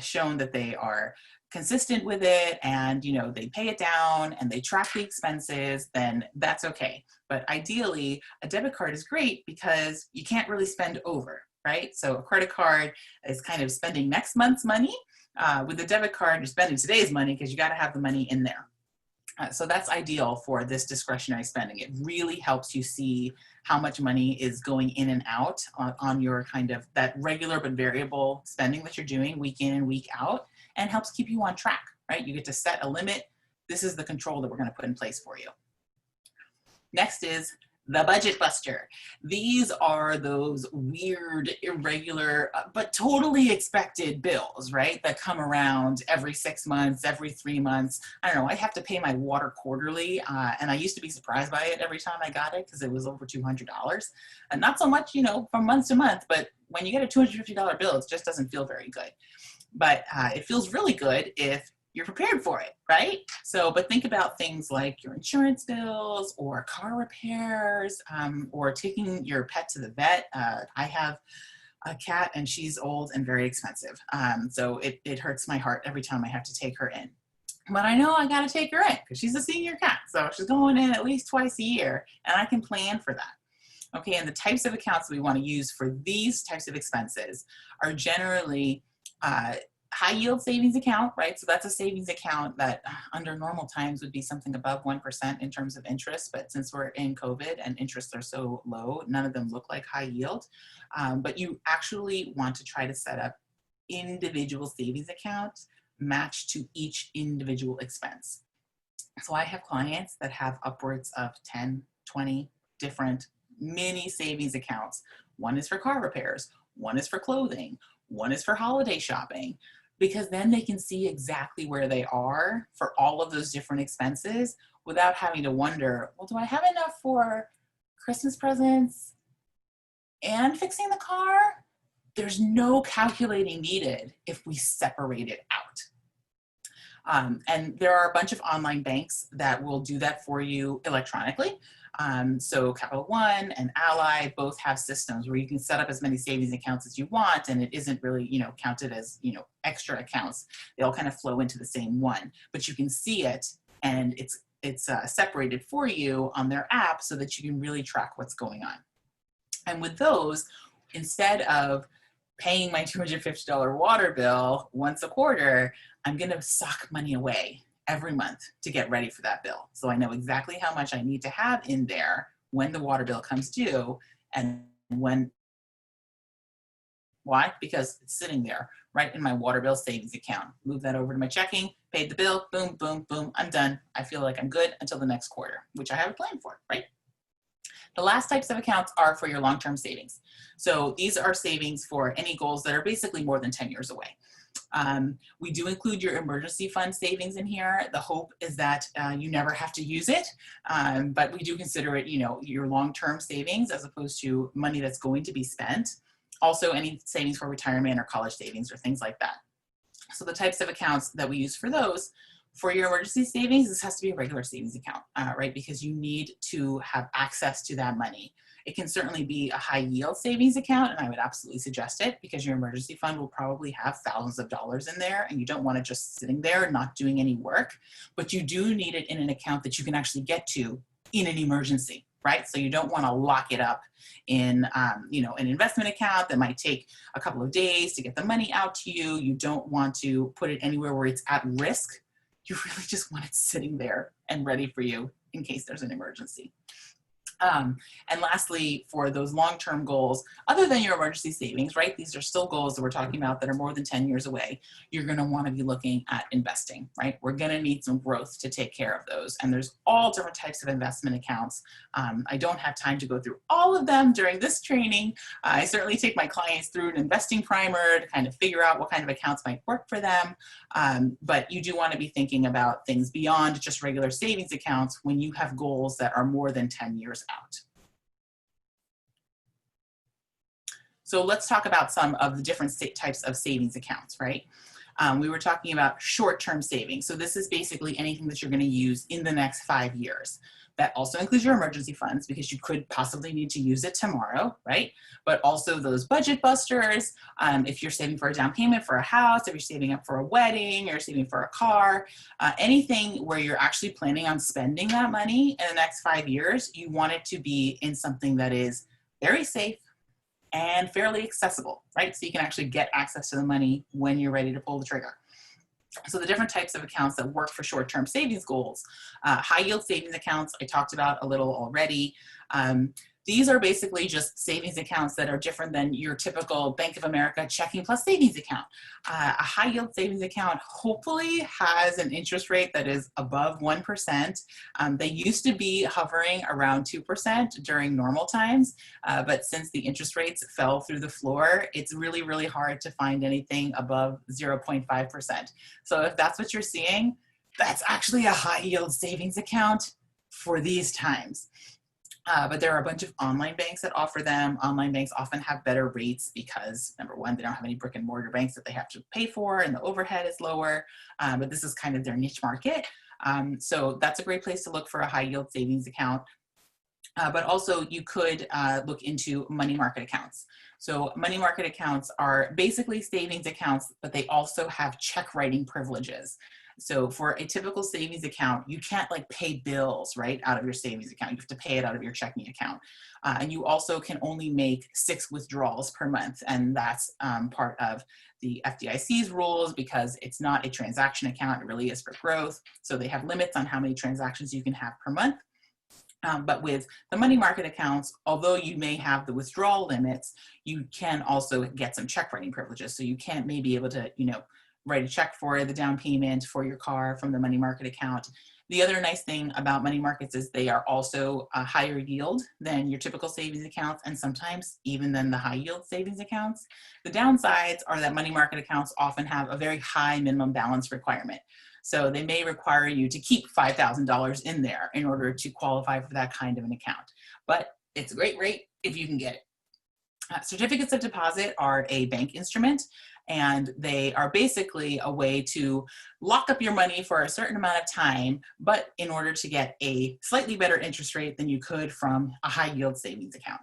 shown that they are consistent with it and they pay it down and they track the expenses, then that's okay. But ideally, a debit card is great because you can't really spend over, right? So a credit card is kind of spending next month's money. With a debit card, you're spending today's money because you got to have the money in there. So that's ideal for this discretionary spending. It really helps you see how much money is going in and out on your kind of that regular but variable spending that you're doing week in and week out, and helps keep you on track, right? You get to set a limit. This is the control that we're going to put in place for you. Next is the budget buster. These are those weird, irregular, but totally expected bills, right? That come around every 6 months, every 3 months. I don't know, I have to pay my water quarterly, and I used to be surprised by it every time I got it because it was over $200. And not so much, you know, from month to month, but when you get a $250 bill, it just doesn't feel very good. But it feels really good if you're prepared for it, right? So, but think about things like your insurance bills or car repairs, or taking your pet to the vet. I have a cat and she's old and very expensive. So it hurts my heart every time I have to take her in. But I know I got to take her in because she's a senior cat. So she's going in at least twice a year, and I can plan for that. Okay, and the types of accounts that we want to use for these types of expenses are generally high yield savings account, right? So that's a savings account that under normal times would be something above 1% in terms of interest. But since we're in COVID and interests are so low, none of them look like high yield. But you actually want to try to set up individual savings accounts matched to each individual expense. So I have clients that have upwards of 10, 20 different mini savings accounts. One is for car repairs, one is for clothing, one is for holiday shopping, because then they can see exactly where they are for all of those different expenses without having to wonder, well, do I have enough for Christmas presents and fixing the car? There's no calculating needed if we separate it out. And there are a bunch of online banks that will do that for you electronically. So Capital One and Ally both have systems where you can set up as many savings accounts as you want, and it isn't really, you know, counted as, you know, extra accounts. They all kind of flow into the same one, but you can see it, and it's separated for you on their app so that you can really track what's going on. And with those, instead of paying my $250 water bill once a quarter, I'm going to sock money away every month to get ready for that bill. So I know exactly how much I need to have in there when the water bill comes due, and when, why? Because it's sitting there right in my water bill savings account. Move that over to my checking, paid the bill, boom, boom, boom, I'm done. I feel like I'm good until the next quarter, which I have a plan for, right? The last types of accounts are for your long-term savings. So these are savings for any goals that are basically more than 10 years away. We do include your emergency fund savings in here. The hope is that you never have to use it, but we do consider it, you know, your long-term savings as opposed to money that's going to be spent. Also, any savings for retirement or college savings or things like that. So the types of accounts that we use for those, for your emergency savings, this has to be a regular savings account, right? Because you need to have access to that money. It can certainly be a high yield savings account, and I would absolutely suggest it because your emergency fund will probably have thousands of dollars in there, and you don't want it just sitting there not doing any work, but you do need it in an account that you can actually get to in an emergency, right? So you don't want to lock it up in, you know, an investment account that might take a couple of days to get the money out to you. You don't want to put it anywhere where it's at risk. You really just want it sitting there and ready for you in case there's an emergency. And lastly, for those long-term goals, other than your emergency savings, right? These are still goals that we're talking about that are more than 10 years away. You're going to want to be looking at investing, right? We're going to need some growth to take care of those. And there's all different types of investment accounts. I don't have time to go through all of them during this training. I certainly take my clients through an investing primer to kind of figure out what kind of accounts might work for them. But you do want to be thinking about things beyond just regular savings accounts when you have goals that are more than 10 years out. So let's talk about some of the different types of savings accounts, right? We were talking about short-term savings. So this is basically anything that you're going to use in the next 5 years. That also includes your emergency funds because you could possibly need to use it tomorrow, right? But also those budget busters, if you're saving for a down payment for a house, if you're saving up for a wedding, or saving for a car, anything where you're actually planning on spending that money in the next 5 years, you want it to be in something that is very safe and fairly accessible, right? So you can actually get access to the money when you're ready to pull the trigger. So the different types of accounts that work for short-term savings goals, high yield savings accounts, I talked about a little already. These are basically just savings accounts that are different than your typical Bank of America checking plus savings account. A high yield savings account hopefully has an interest rate that is above 1%. They used to be hovering around 2% during normal times, but since the interest rates fell through the floor, it's really, really hard to find anything above 0.5%. So if that's what you're seeing, that's actually a high yield savings account for these times. But there are a bunch of online banks that offer them. Online banks often have better rates because, number one, they don't have any brick and mortar banks that they have to pay for, and the overhead is lower, but this is kind of their niche market. So that's a great place to look for a high yield savings account. But also you could look into money market accounts. So money market accounts are basically savings accounts, but they also have check writing privileges. So for a typical savings account, you can't like pay bills right out of your savings account. You have to pay it out of your checking account. And you also can only make 6 withdrawals per month. And that's part of the FDIC's rules because it's not a transaction account, it really is for growth. So they have limits on how many transactions you can have per month. But with the money market accounts, although you may have the withdrawal limits, you can also get some check writing privileges. So you can't maybe able to, write a check for the down payment for your car from the money market account. The other nice thing about money markets is they are also a higher yield than your typical savings accounts and sometimes even than the high yield savings accounts. The downsides are that money market accounts often have a very high minimum balance requirement. So they may require you to keep $5,000 in there in order to qualify for that kind of an account. But it's a great rate if you can get it. Certificates of deposit are a bank instrument, and they are basically a way to lock up your money for a certain amount of time, but in order to get a slightly better interest rate than you could from a high yield savings account.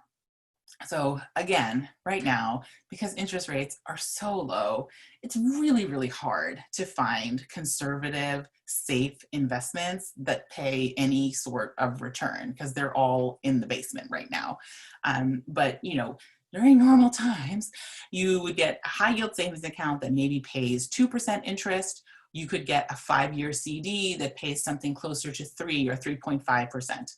So again, right now, because interest rates are so low, it's really, really hard to find conservative, safe investments that pay any sort of return because they're all in the basement right now. But during normal times, you would get a high yield savings account that maybe pays 2% interest. You could get a 5-year CD that pays something closer to 3 or 3.5%.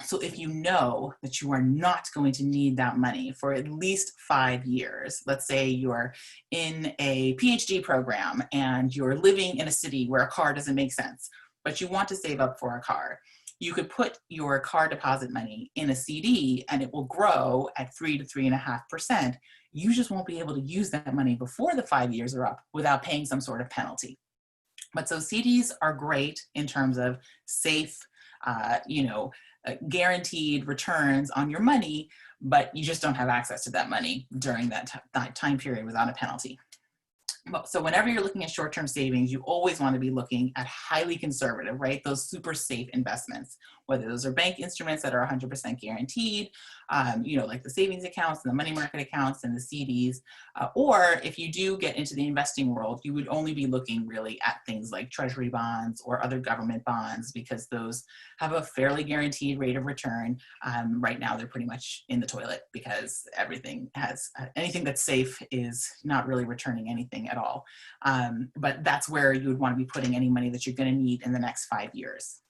So if you know that you are not going to need that money for at least 5 years, let's say you're in a PhD program and you're living in a city where a car doesn't make sense, but you want to save up for a car, you could put your car deposit money in a CD and it will grow at 3 to 3.5%. You just won't be able to use that money before the 5 years are up without paying some sort of penalty. But so CDs are great in terms of safe, guaranteed returns on your money, but you just don't have access to that money during that time period without a penalty. So whenever you're looking at short-term savings, you always want to be looking at highly conservative, right? Those super safe investments, whether those are bank instruments that are 100% guaranteed, like the savings accounts and the money market accounts and the CDs, or if you do get into the investing world, you would only be looking really at things like treasury bonds or other government bonds because those have a fairly guaranteed rate of return. Right now, they're pretty much in the toilet because everything has, anything that's safe is not really returning anything at all. But that's where you would want to be putting any money that you're going to need in the next 5 years.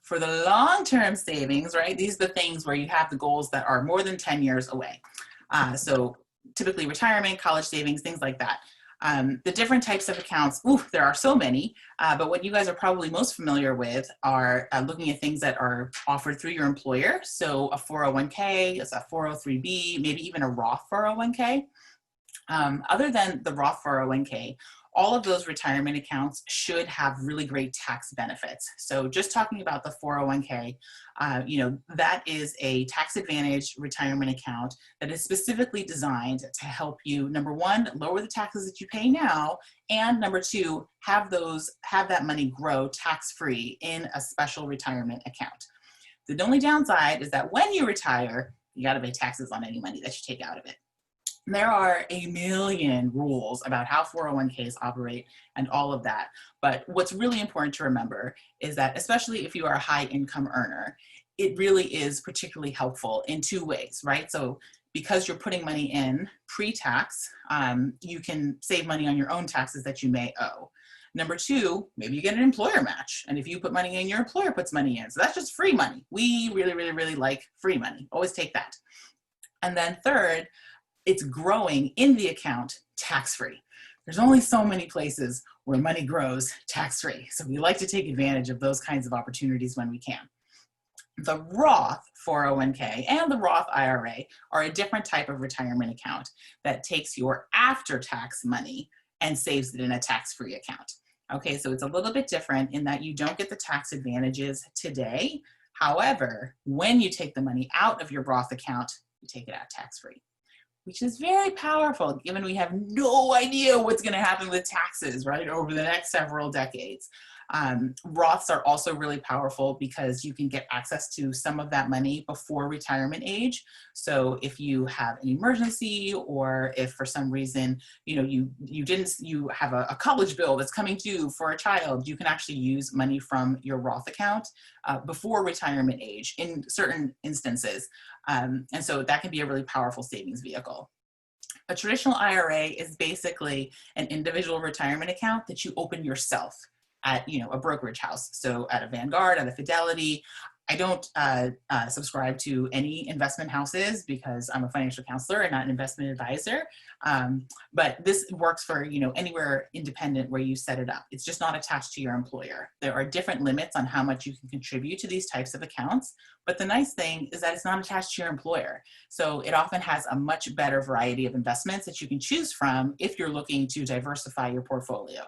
For the long-term savings, right, these are the things where you have the goals that are more than 10 years away. So typically retirement, college savings, things like that. The different types of accounts, there are so many, but what you guys are probably most familiar with are looking at things that are offered through your employer. So a 401k, a 403b, maybe even a Roth 401k. Other than the Roth 401k, all of those retirement accounts should have really great tax benefits. So just talking about the 401k, that is a tax advantaged retirement account that is specifically designed to help you, number one, lower the taxes that you pay now, and number two, have that money grow tax-free in a special retirement account. The only downside is that when you retire, you got to pay taxes on any money that you take out of it. There are a million rules about how 401ks operate and all of that. But what's really important to remember is that, especially if you are a high income earner, it really is particularly helpful in 2 ways, right? So because you're putting money in pre-tax, you can save money on your own taxes that you may owe. Number two, maybe you get an employer match. And if you put money in, your employer puts money in. So that's just free money. We really, really, really like free money. Always take that. And then third, it's growing in the account tax-free. There's only so many places where money grows tax-free. So we like to take advantage of those kinds of opportunities when we can. The Roth 401k and the Roth IRA are a different type of retirement account that takes your after-tax money and saves it in a tax-free account. Okay, so it's a little bit different in that you don't get the tax advantages today. However, when you take the money out of your Roth account, you take it out tax-free, which is very powerful given we have no idea what's going to happen with taxes, right, over the next several decades. Roths are also really powerful because you can get access to some of that money before retirement age. So if you have an emergency, or if for some reason, you have a college bill that's coming due for a child, you can actually use money from your Roth account before retirement age in certain instances. And so that can be a really powerful savings vehicle. A traditional IRA is basically an individual retirement account that you open yourself at a brokerage house. So at a Vanguard, at a Fidelity. I don't subscribe to any investment houses because I'm a financial counselor and not an investment advisor. But this works for anywhere independent where you set it up. It's just not attached to your employer. There are different limits on how much you can contribute to these types of accounts. But the nice thing is that it's not attached to your employer. So it often has a much better variety of investments that you can choose from if you're looking to diversify your portfolio.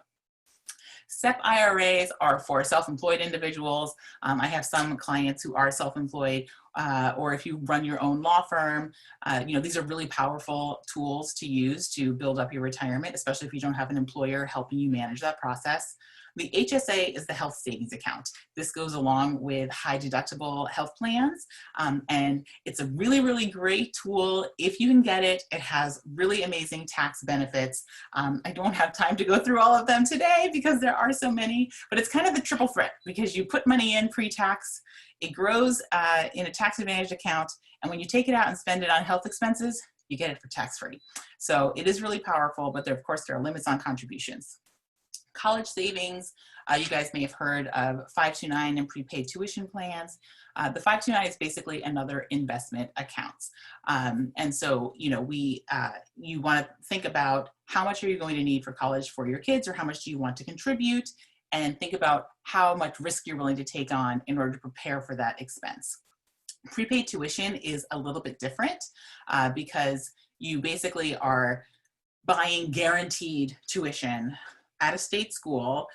SEP IRAs are for self-employed individuals. I have some clients who are self-employed, or if you run your own law firm, these are really powerful tools to use to build up your retirement, especially if you don't have an employer helping you manage that process. The HSA is the health savings account. This goes along with high deductible health plans, and it's a really, really great tool if you can get it. It has really amazing tax benefits. I don't have time to go through all of them today because there are so many, but it's kind of the triple threat because you put money in pre-tax, it grows in a tax advantage account, and when you take it out and spend it on health expenses, you get it for tax-free. So it is really powerful, but of course there are limits on contributions. College savings, you guys may have heard of 529 and prepaid tuition plans. The 529 is basically another investment account. And so, you want to think about how much are you going to need for college for your kids, or how much do you want to contribute, and think about how much risk you're willing to take on in order to prepare for that expense. Prepaid tuition is a little bit different because you basically are buying guaranteed tuition at a state school,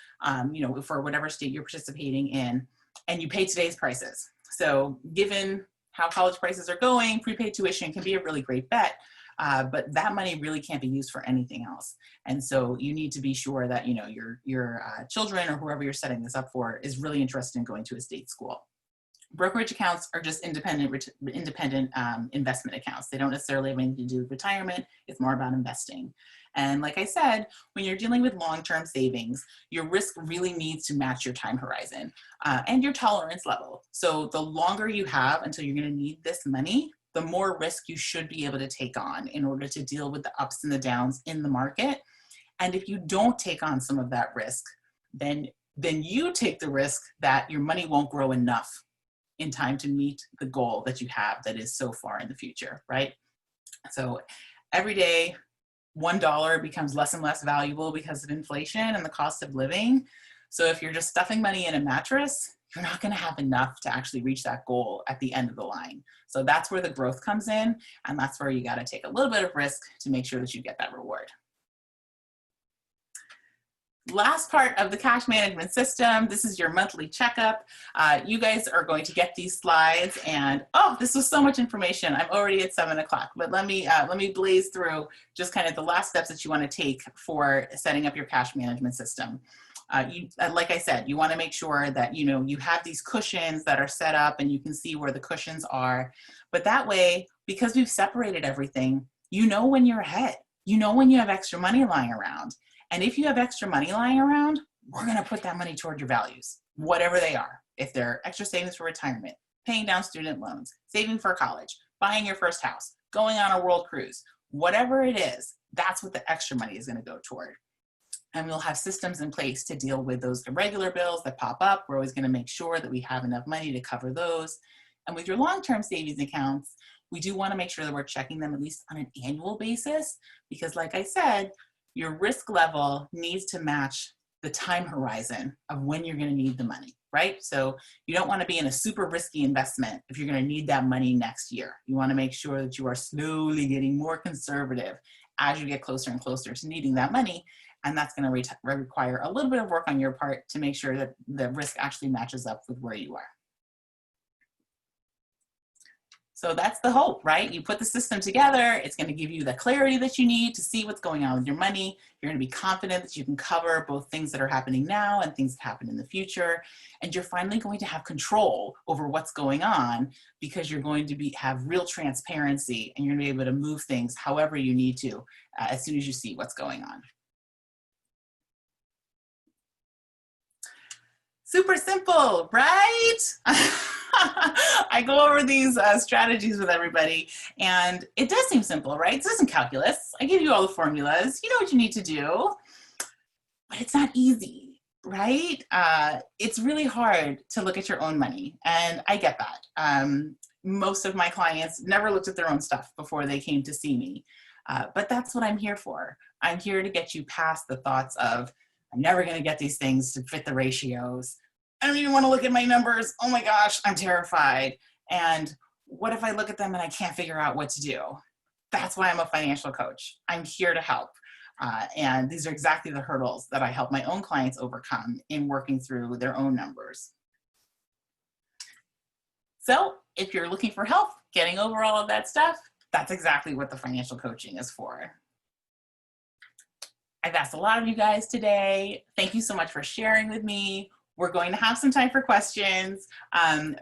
for whatever state you're participating in, and you pay today's prices. So given how college prices are going, prepaid tuition can be a really great bet, but that money really can't be used for anything else. And so you need to be sure that your children or whoever you're setting this up for is really interested in going to a state school. Brokerage accounts are just independent investment accounts. They don't necessarily have anything to do with retirement. It's more about investing. And like I said, when you're dealing with long-term savings, your risk really needs to match your time horizon and your tolerance level. So the longer you have until you're going to need this money, the more risk you should be able to take on in order to deal with the ups and the downs in the market. And if you don't take on some of that risk, then you take the risk that your money won't grow enough in time to meet the goal that you have that is so far in the future, right? So every day, $1 becomes less and less valuable because of inflation and the cost of living. So if you're just stuffing money in a mattress, you're not going to have enough to actually reach that goal at the end of the line. So that's where the growth comes in, and that's where you got to take a little bit of risk to make sure that you get that reward. Last part of the cash management system, this is your monthly checkup. You guys are going to get these slides, and this was so much information. I'm already at 7 o'clock, but let me blaze through just kind of the last steps that you want to take for setting up your cash management system. Like I said, you want to make sure that you have these cushions that are set up and you can see where the cushions are. But that way, because we've separated everything, when you're ahead, when you have extra money lying around. And if you have extra money lying around, we're going to put that money toward your values, whatever they are. If they're extra savings for retirement, paying down student loans, saving for college, buying your first house, going on a world cruise, whatever it is, that's what the extra money is going to go toward. And we'll have systems in place to deal with those irregular bills that pop up. We're always going to make sure that we have enough money to cover those. And with your long-term savings accounts, we do want to make sure that we're checking them at least on an annual basis, because like I said, your risk level needs to match the time horizon of when you're going to need the money, right? So you don't want to be in a super risky investment if you're going to need that money next year. You want to make sure that you are slowly getting more conservative as you get closer and closer to needing that money. And that's going to require a little bit of work on your part to make sure that the risk actually matches up with where you are. So that's the hope, right? You put the system together, it's going to give you the clarity that you need to see what's going on with your money. You're going to be confident that you can cover both things that are happening now and things that happen in the future. And you're finally going to have control over what's going on, because you're going to have real transparency, and you're going to be able to move things however you need to as soon as you see what's going on. Super simple, right? I go over these strategies with everybody, and it does seem simple, right? This isn't calculus. I give you all the formulas. You know what you need to do, but it's not easy, right? It's really hard to look at your own money, and I get that. Most of my clients never looked at their own stuff before they came to see me, but that's what I'm here for. I'm here to get you past the thoughts of, I'm never going to get these things to fit the ratios. I don't even want to look at my numbers. Oh my gosh, I'm terrified. And what if I look at them and I can't figure out what to do? That's why I'm a financial coach. I'm here to help. And these are exactly the hurdles that I help my own clients overcome in working through their own numbers. So if you're looking for help getting over all of that stuff, that's exactly what the financial coaching is for. I've asked a lot of you guys today. Thank you so much for sharing with me. We're going to have some time for questions,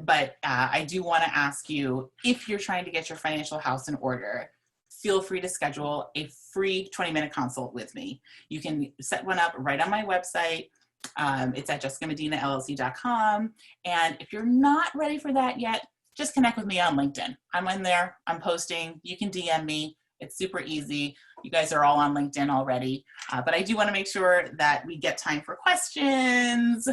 but I do want to ask you, if you're trying to get your financial house in order, feel free to schedule a free 20-minute consult with me. You can set one up right on my website. It's at jessicamedinallc.com. And if you're not ready for that yet, just connect with me on LinkedIn. I'm in there. I'm posting. You can DM me. It's super easy. You guys are all on LinkedIn already, but I do want to make sure that we get time for questions.